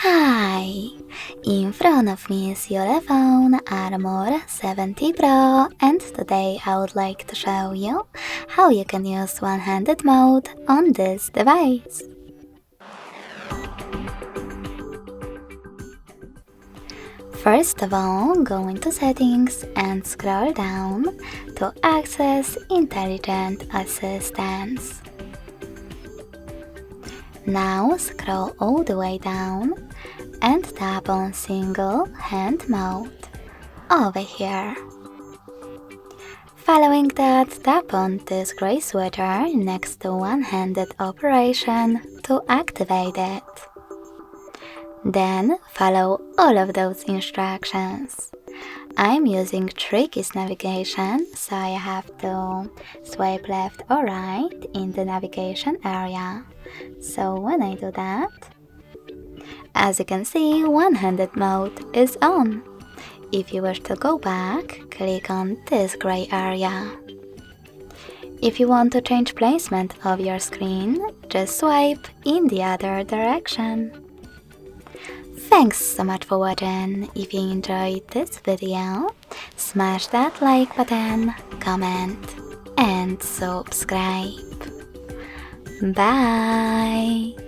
Hi! In front of me is ULEFONE Armor 70 Pro, and today I would like to show you how you can use one-handed mode on this device. First of all, go into Settings and scroll down to access Intelligent Assistance. Now scroll all the way down and tap on Single Hand Mode over here. Following that, tap on this gray switcher next to One-Handed Operation to activate it. Then follow all of those instructions. I'm using Tricky's navigation, so I have to swipe left or right in the navigation area. So when I do that, as you can see, one-handed mode is on. If you wish to go back, click on this gray area. If you want to change placement of your screen, just swipe in the other direction. Thanks so much for watching. If you enjoyed this video, smash that like button, comment and subscribe. Bye!